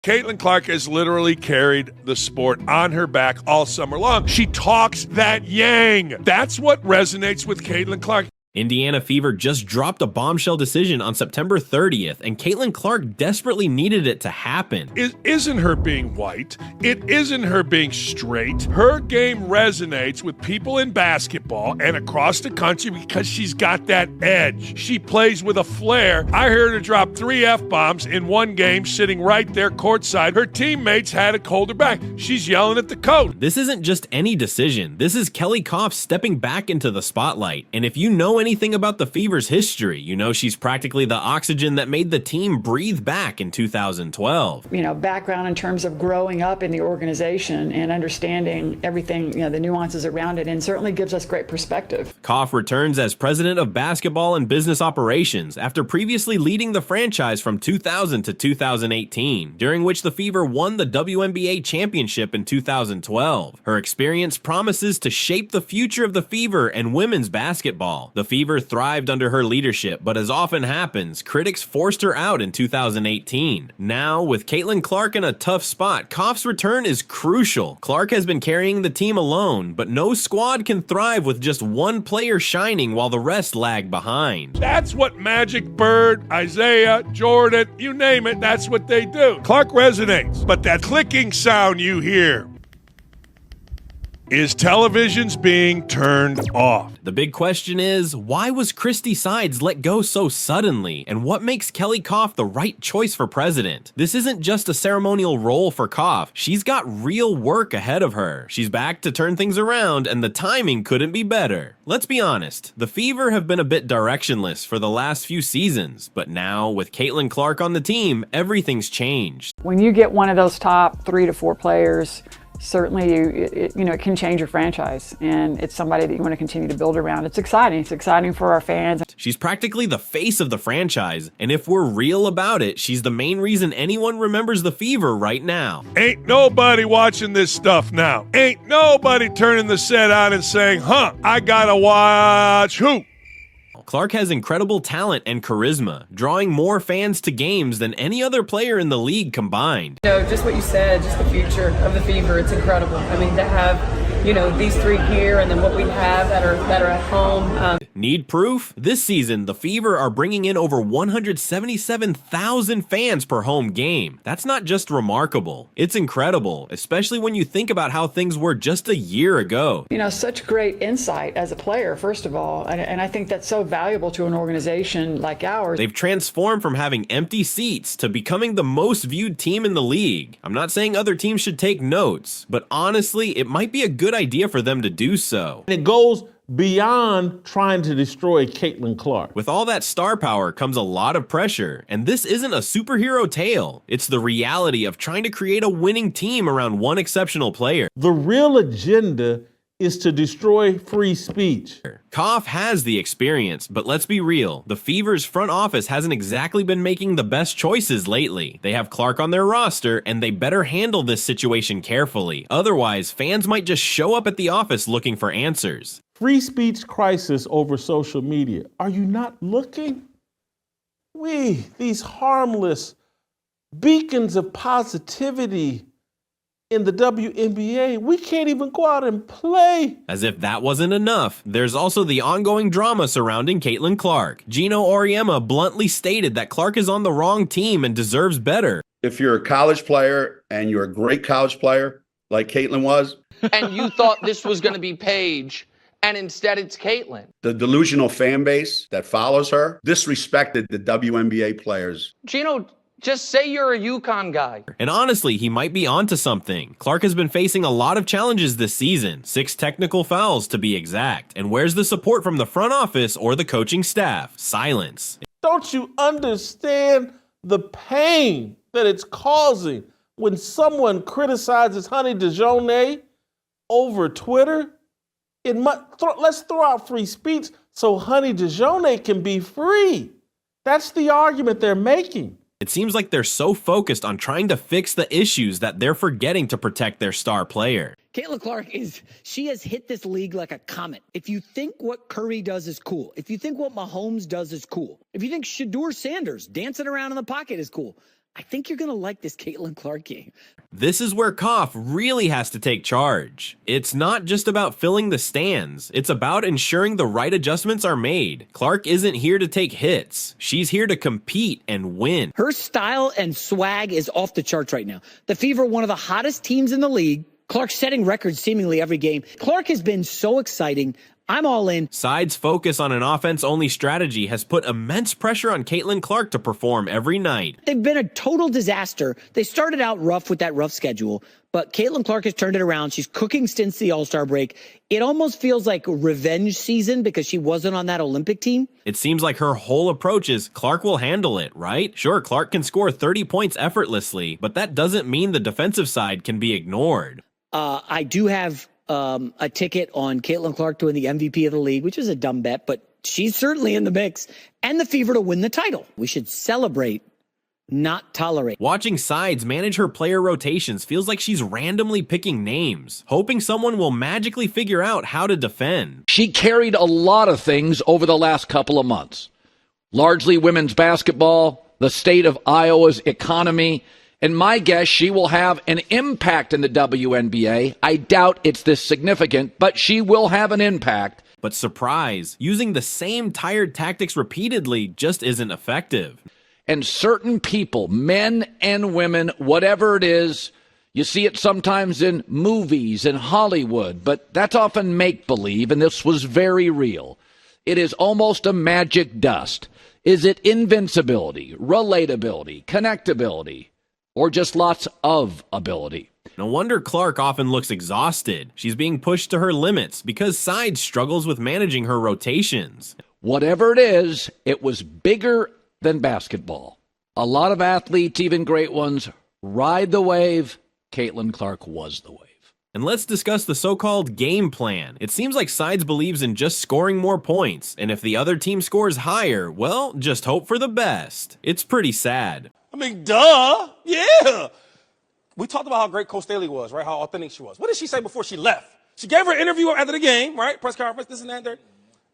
Caitlin Clark has literally carried the sport on her back all summer long. She talks that yang. That's what resonates with Caitlin Clark. Indiana Fever just dropped a bombshell decision on September 30th, and Caitlin Clark desperately needed it to happen. It isn't her being white. It isn't her being straight. Her game resonates with people in basketball and across the country because she's got that edge. She plays with a flair. I heard her drop 3 F-bombs in one game sitting right there courtside. Her teammates had to hold her back. She's yelling at the coach. This isn't just any decision. This is Kelly Koff stepping back into the spotlight. And if you know anything about the Fever's history, you know she's practically the oxygen that made the team breathe back in 2012. You know, background in terms of growing up in the organization and understanding everything, you know, the nuances around it, and certainly gives us great perspective. Koff returns as president of basketball and business operations after previously leading the franchise from 2000 to 2018, during which the Fever won the WNBA championship in 2012. Her experience promises to shape the future of the Fever and women's basketball. The Fever thrived under her leadership, but as often happens, critics forced her out in 2018. Now, with Caitlin Clark in a tough spot, Koff's return is crucial. Clark has been carrying the team alone, but no squad can thrive with just one player shining while the rest lag behind. That's what Magic, Bird, Isaiah, Jordan, you name it, that's what they do. Clark resonates, but that clicking sound you hear is televisions being turned off. The big question is, why was Christy Sides let go so suddenly? And what makes Kelly Koff the right choice for president? This isn't just a ceremonial role for Koff. She's got real work ahead of her. She's back to turn things around, and the timing couldn't be better. Let's be honest, the Fever have been a bit directionless for the last few seasons, but now, with Caitlin Clark on the team, everything's changed. When you get one of those top 3 to 4 players, certainly it can change your franchise, and it's somebody that you want to continue to build around. It's exciting. It's exciting for our fans. She's practically the face of the franchise, and if we're real about it, she's the main reason anyone remembers the Fever right now. Ain't nobody watching this stuff now. Ain't nobody turning the set on and saying, I gotta watch who? Clark has incredible talent and charisma, drawing more fans to games than any other player in the league combined. You know, just what you said, just the future of the Fever, it's incredible. I mean, to have, you know, these 3 here and then what we have that are at home. Need proof? This season, the Fever are bringing in over 177,000 fans per home game. That's not just remarkable, it's incredible, especially when you think about how things were just a year ago. You know, such great insight as a player, first of all, and I think that's so valuable to an organization like ours. They've transformed from having empty seats to becoming the most viewed team in the league. I'm not saying other teams should take notes, but honestly, it might be a good idea for them to do so. It goes beyond trying to destroy Caitlin Clark. With all that star power comes a lot of pressure, and this isn't a superhero tale. It's the reality of trying to create a winning team around one exceptional player. The real agenda is to destroy free speech. Koff has the experience, but let's be real, the Fever's front office hasn't exactly been making the best choices lately. They have Clark on their roster, and they better handle this situation carefully. Otherwise, fans might just show up at the office looking for answers. Free speech crisis over social media. Are you not looking? These harmless beacons of positivity in the WNBA, we can't even go out and play. As if that wasn't enough, there's also the ongoing drama surrounding Caitlin Clark. Gino Auriemma bluntly stated that Clark is on the wrong team and deserves better. If you're a college player and you're a great college player, like Caitlin was, and you thought this was going to be Paige, and instead it's Caitlin. The delusional fan base that follows her disrespected the WNBA players. Gino, just say you're a UConn guy. And honestly, he might be onto something. Clark has been facing a lot of challenges this season, 6 technical fouls to be exact. And where's the support from the front office or the coaching staff? Silence. Don't you understand the pain that it's causing when someone criticizes Honey DeJournette over Twitter? Let's throw out free speech so Honey DeJournette can be free. That's the argument they're making. It seems like they're so focused on trying to fix the issues that they're forgetting to protect their star player. Caitlin Clark she has hit this league like a comet. If you think what Curry does is cool, if you think what Mahomes does is cool, if you think Shedeur Sanders dancing around in the pocket is cool, I think you're going to like this Caitlin Clark game. This is where Koff really has to take charge. It's not just about filling the stands. It's about ensuring the right adjustments are made. Clark isn't here to take hits. She's here to compete and win. Her style and swag is off the charts right now. The Fever, one of the hottest teams in the league. Clark setting records seemingly every game. Clark has been so exciting. I'm all in. Side's focus on an offense-only strategy has put immense pressure on Caitlin Clark to perform every night. They've been a total disaster. They started out rough with that rough schedule, but Caitlin Clark has turned it around. She's cooking stints the All-Star break. It almost feels like revenge season because she wasn't on that Olympic team. It seems like her whole approach is Clark will handle it, right? Sure, Clark can score 30 points effortlessly, but that doesn't mean the defensive side can be ignored. I do have a ticket on Caitlin Clark to win the MVP of the league, which is a dumb bet, but she's certainly in the mix, and the Fever to win the title. We should celebrate, not tolerate. Watching Sides manage her player rotations feels like she's randomly picking names, hoping someone will magically figure out how to defend. She carried a lot of things over the last couple of months, largely women's basketball, the state of Iowa's economy, and my guess, she will have an impact in the WNBA. I doubt it's this significant, but she will have an impact. But surprise, using the same tired tactics repeatedly just isn't effective. And certain people, men and women, whatever it is, you see it sometimes in movies in Hollywood, but that's often make-believe, and this was very real. It is almost a magic dust. Is it invincibility, relatability, connectability? Or just lots of ability? No wonder Clark often looks exhausted. She's being pushed to her limits because Sides struggles with managing her rotations. Whatever it is, it was bigger than basketball. A lot of athletes, even great ones, ride the wave. Caitlin Clark was the wave. And let's discuss the so-called game plan. It seems like Sides believes in just scoring more points, and if the other team scores higher, well, just hope for the best. It's pretty sad. I mean, duh. Yeah. We talked about how great Coach Staley was, right? How authentic she was. What did she say before she left? She gave her an interview after the game, right? Press conference, this and that. There.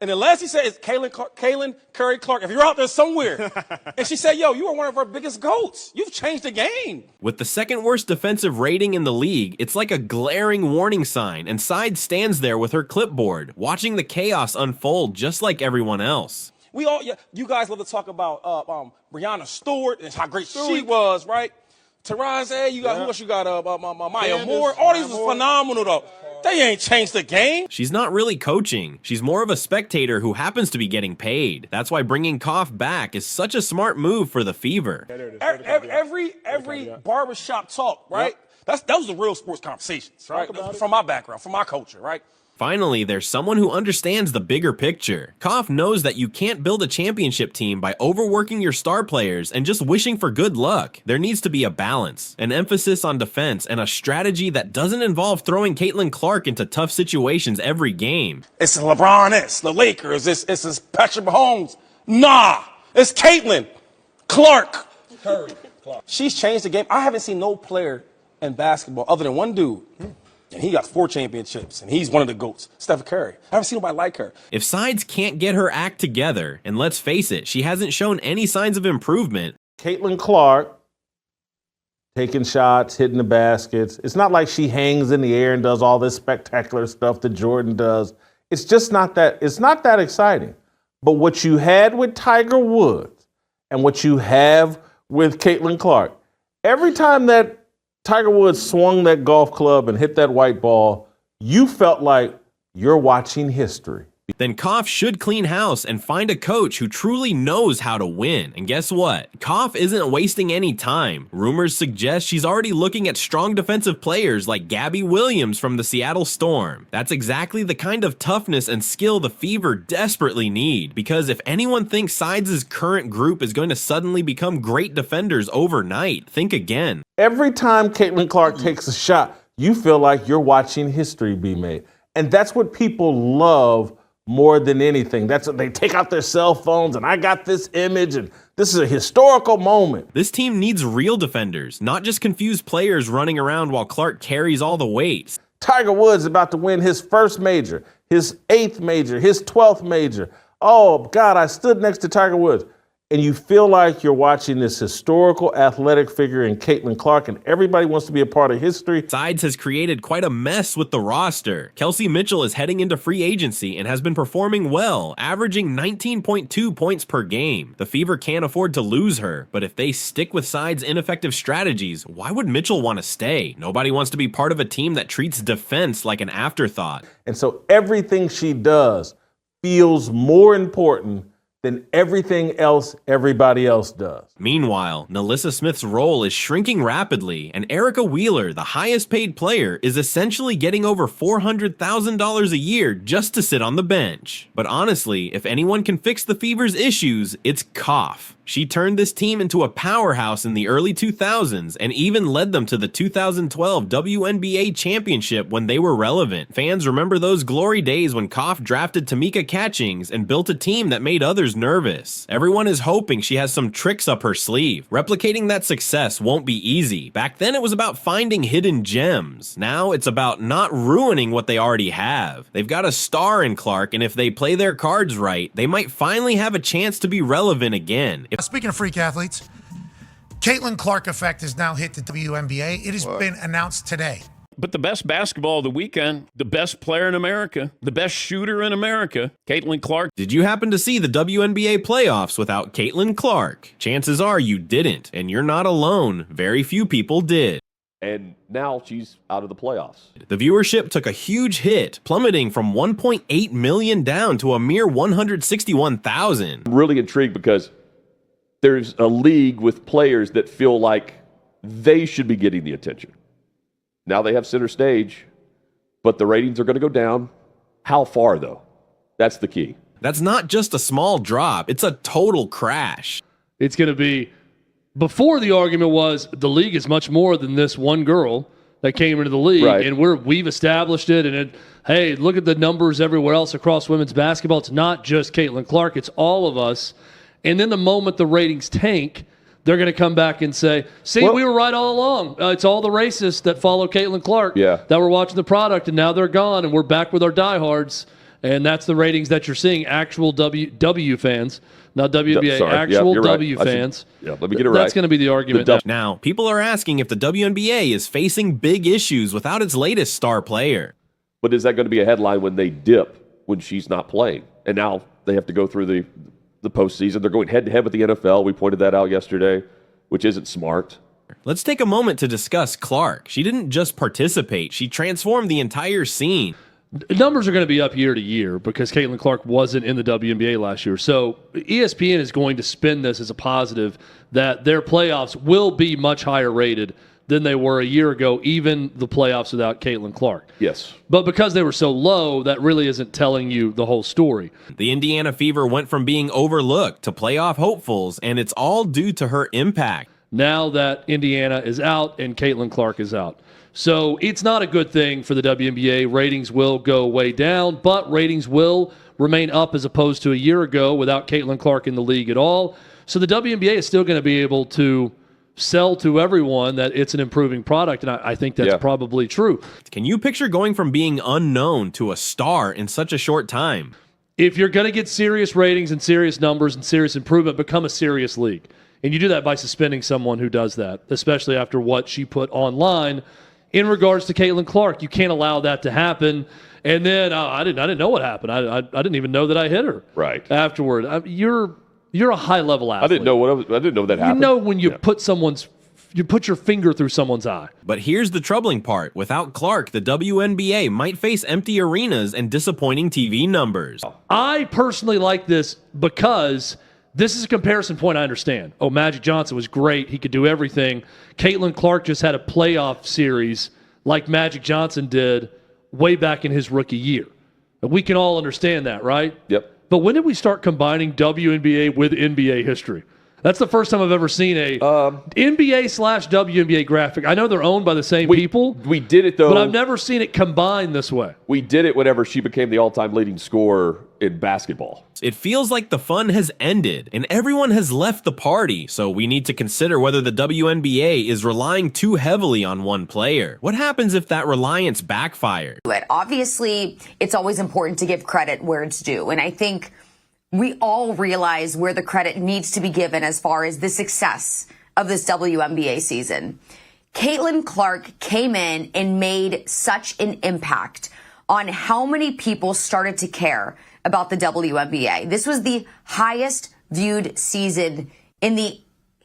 And the last he said is Caitlin Curry Clark. If you're out there somewhere. And she said, yo, you are one of our biggest GOATs. You've changed the game. With the second worst defensive rating in the league, it's like a glaring warning sign, and Sides stands there with her clipboard, watching the chaos unfold just like everyone else. We all, you guys love to talk about Brianna Stewart and how great she was, right? Teron said, you got, who else you got? Maya Moore. All these was phenomenal, though. They ain't changed the game. She's not really coaching. She's more of a spectator who happens to be getting paid. That's why bringing Koff back is such a smart move for the Fever. Every barbershop talk, right? Yep. Those are real sports conversations, right? From my background, from my culture, right? Finally, there's someone who understands the bigger picture. Koff knows that you can't build a championship team by overworking your star players and just wishing for good luck. There needs to be a balance, an emphasis on defense, and a strategy that doesn't involve throwing Caitlin Clark into tough situations every game. It's LeBron, it's the Lakers, it's Patrick Mahomes. Nah, it's Caitlin Clark. Curry Clark. She's changed the game. I haven't seen no player in basketball other than one dude. And he got 4 championships, and he's one of the GOATs, Steph Curry. I haven't seen nobody like her. If Sides can't get her act together, and let's face it, she hasn't shown any signs of improvement. Caitlin Clark taking shots, hitting the baskets. It's not like she hangs in the air and does all this spectacular stuff that Jordan does. It's just not that. It's not that exciting. But what you had with Tiger Woods and what you have with Caitlin Clark, every time that Tiger Woods swung that golf club and hit that white ball, you felt like you're watching history. Then Koff should clean house and find a coach who truly knows how to win. And guess what? Koff isn't wasting any time. Rumors suggest she's already looking at strong defensive players like Gabby Williams from the Seattle Storm. That's exactly the kind of toughness and skill the Fever desperately need, because if anyone thinks Sides' current group is going to suddenly become great defenders overnight, think again. Every time Caitlin Clark takes a shot, you feel like you're watching history be made. And that's what people love more than anything. That's what they take out their cell phones and I got this image and this is a historical moment. This team needs real defenders, not just confused players running around while Clark carries all the weight. Tiger Woods is about to win his first major, his 8th major, his 12th major. Oh God, I stood next to Tiger Woods. and you feel like you're watching this historical athletic figure in Caitlin Clark, and everybody wants to be a part of history. Sides has created quite a mess with the roster. Kelsey Mitchell is heading into free agency and has been performing well, averaging 19.2 points per game. The Fever can't afford to lose her, but if they stick with Sides' ineffective strategies, why would Mitchell want to stay? Nobody wants to be part of a team that treats defense like an afterthought. And so everything she does feels more important than everything else everybody else does. Meanwhile, Nalissa Smith's role is shrinking rapidly, and Erica Wheeler, the highest paid player, is essentially getting over $400,000 a year just to sit on the bench. But honestly, if anyone can fix the Fever's issues, it's Koff. She turned this team into a powerhouse in the early 2000s and even led them to the 2012 WNBA championship when they were relevant. Fans remember those glory days when Koff drafted Tamika Catchings and built a team that made others nervous. Everyone is hoping she has some tricks up her sleeve. Replicating that success won't be easy. Back then it was about finding hidden gems. Now it's about not ruining what they already have. They've got a star in Clark, and if they play their cards right, they might finally have a chance to be relevant again. Speaking of freak athletes, Caitlin Clark effect has now hit the WNBA. It has been announced today. But the best basketball of the weekend, the best player in America, the best shooter in America, Caitlin Clark. Did you happen to see the WNBA playoffs without Caitlin Clark? Chances are you didn't, and you're not alone. Very few people did. And now she's out of the playoffs. The viewership took a huge hit, plummeting from 1.8 million down to a mere 161,000. I'm really intrigued because there's a league with players that feel like they should be getting the attention. Now they have center stage, but the ratings are going to go down. How far, though? That's the key. That's not just a small drop. It's a total crash. It's going to be, before the argument was the league is much more than this one girl that came into the league, right, and we've established it, and hey, look at the numbers everywhere else across women's basketball. It's not just Caitlin Clark. It's all of us. And then the moment the ratings tank, they're going to come back and say, see, we were right all along. It's all the racists that follow Caitlin Clark that were watching the product, and now they're gone, and we're back with our diehards. And that's the ratings that you're seeing. Actual W fans, not WNBA, actual W fans. Let me get it right. That's going to be the argument. Now, people are asking if the WNBA is facing big issues without its latest star player. But is that going to be a headline when they dip when she's not playing? And now they have to go through the postseason. They're going head-to-head with the NFL. We pointed that out yesterday, which isn't smart. Let's take a moment to discuss Clark. She didn't just participate. She transformed the entire scene. Numbers are going to be up year to year because Caitlin Clark wasn't in the WNBA last year. So ESPN is going to spin this as a positive that their playoffs will be much higher rated than they were a year ago, even the playoffs without Caitlin Clark. Yes. But because they were so low, that really isn't telling you the whole story. The Indiana Fever went from being overlooked to playoff hopefuls, and it's all due to her impact. Now that Indiana is out and Caitlin Clark is out. So it's not a good thing for the WNBA. Ratings will go way down, but ratings will remain up as opposed to a year ago without Caitlin Clark in the league at all. So the WNBA is still going to be able to sell to everyone that it's an improving product, and I think that's probably true. Can you picture going from being unknown to a star in such a short time? If you're going to get serious ratings and serious numbers and serious improvement, become a serious league. And you do that by suspending someone who does that, especially after what she put online in regards to Caitlin Clark. You can't allow that to happen. And then I didn't know what happened. I didn't even know that I hit her. Right. Afterward. You're a high-level athlete. I didn't know that happened. You know when you put your finger through someone's eye. But here's the troubling part. Without Clark, the WNBA might face empty arenas and disappointing TV numbers. I personally like this because this is a comparison point I understand. Oh, Magic Johnson was great. He could do everything. Caitlin Clark just had a playoff series like Magic Johnson did way back in his rookie year. We can all understand that, right? Yep. But when did we start combining WNBA with NBA history? That's the first time I've ever seen a NBA/WNBA graphic. I know they're owned by the same people. We did it, though. But I've never seen it combined this way. We did it whenever she became the all-time leading scorer in basketball. It feels like the fun has ended, and everyone has left the party, so we need to consider whether the WNBA is relying too heavily on one player. What happens if that reliance backfires? Obviously, it's always important to give credit where it's due, and I think we all realize where the credit needs to be given as far as the success of this WNBA season. Caitlin Clark came in and made such an impact on how many people started to care about the WNBA. This was the highest viewed season in the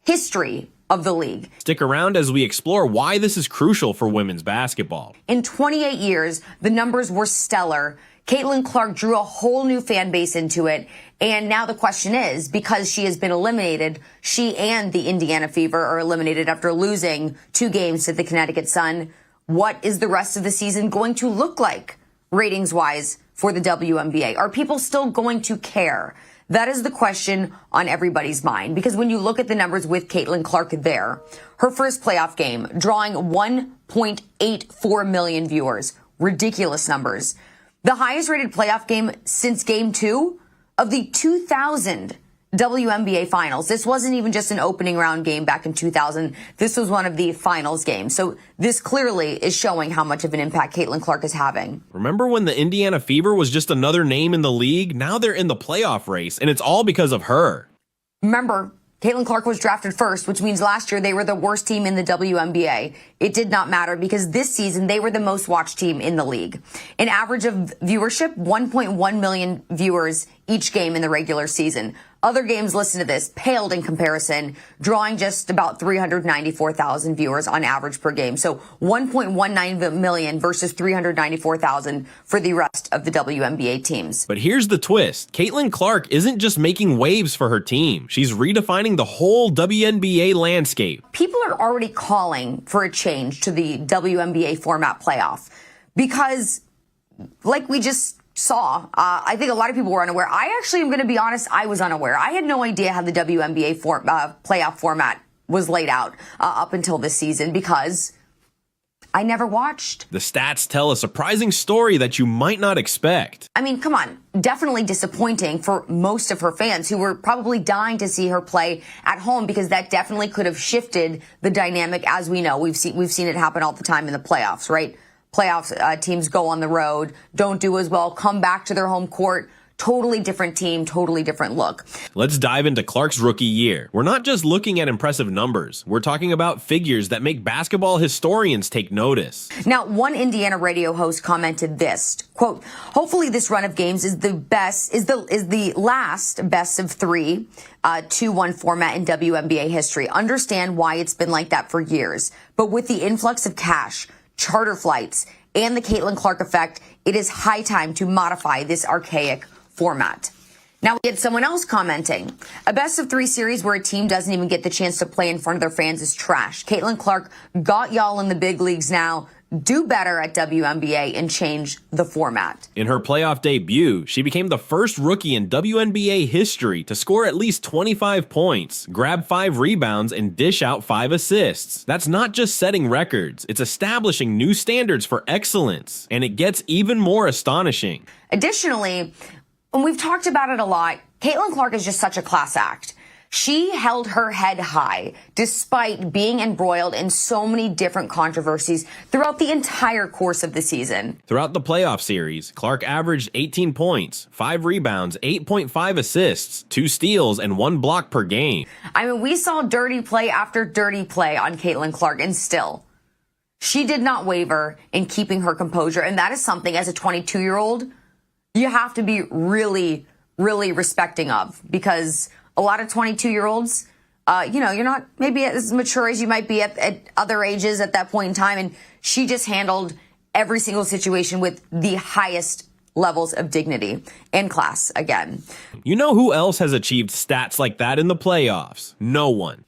history of the league. Stick around as we explore why this is crucial for women's basketball. In 28 years, the numbers were stellar. Caitlin Clark drew a whole new fan base into it. And now the question is, because she has been eliminated, she and the Indiana Fever are eliminated after losing 2 games to the Connecticut Sun. What is the rest of the season going to look like, ratings-wise, for the WNBA? Are people still going to care? That is the question on everybody's mind, because when you look at the numbers with Caitlin Clark there, her first playoff game, drawing 1.84 million viewers, ridiculous numbers. The highest rated playoff game since game 2 of the 2000 WNBA finals. This wasn't even just an opening round game back in 2000. This was one of the finals games. So this clearly is showing how much of an impact Caitlin Clark is having. Remember when the Indiana Fever was just another name in the league? Now they're in the playoff race, and it's all because of her. Remember, Caitlin Clark was drafted first, which means last year they were the worst team in the WNBA. It did not matter because this season they were the most watched team in the league. An average of viewership, 1.1 million viewers each game in the regular season. Other games, listen to this, paled in comparison, drawing just about 394,000 viewers on average per game. So 1.19 million versus 394,000 for the rest of the WNBA teams. But here's the twist. Caitlin Clark isn't just making waves for her team. She's redefining the whole WNBA landscape. People are already calling for a change to the WNBA format playoff because, like we just saw, I think a lot of people were unaware. I actually am going to be honest, I was unaware. I had no idea how the WNBA playoff format was laid out up until this season because I never watched. The stats tell a surprising story that you might not expect. I mean, come on, definitely disappointing for most of her fans who were probably dying to see her play at home because that definitely could have shifted the dynamic. As we know, we've seen it happen all the time in the playoffs, right? Playoffs teams go on the road, don't do as well, come back to their home court. Totally different team, totally different look. Let's dive into Clark's rookie year. We're not just looking at impressive numbers. We're talking about figures that make basketball historians take notice. Now, one Indiana radio host commented this, quote, hopefully this run of games is the last best of 3 2-1 format in WNBA history. Understand why it's been like that for years. But with the influx of cash, charter flights, and the Caitlin Clark effect, it is high time to modify this archaic format. Now we had someone else commenting. A best of 3 series where a team doesn't even get the chance to play in front of their fans is trash. Caitlin Clark got y'all in the big leagues now. Do better at WNBA and change the format. In her playoff debut, she became the first rookie in WNBA history to score at least 25 points, grab 5 rebounds, and dish out 5 assists. That's not just setting records, it's establishing new standards for excellence. And it gets even more astonishing. Additionally, and we've talked about it a lot, Caitlin Clark is just such a class act. She held her head high despite being embroiled in so many different controversies throughout the entire course of the season. Throughout the playoff series, Clark averaged 18 points, 5 rebounds, 8.5 assists, 2 steals, and 1 block per game. I mean, we saw dirty play after dirty play on Caitlin Clark, and still, she did not waver in keeping her composure. And that is something, as a 22-year-old, you have to be really, really respecting of, because a lot of 22-year-olds, you're not maybe as mature as you might be at other ages at that point in time. And she just handled every single situation with the highest levels of dignity and class again. You know who else has achieved stats like that in the playoffs? No one.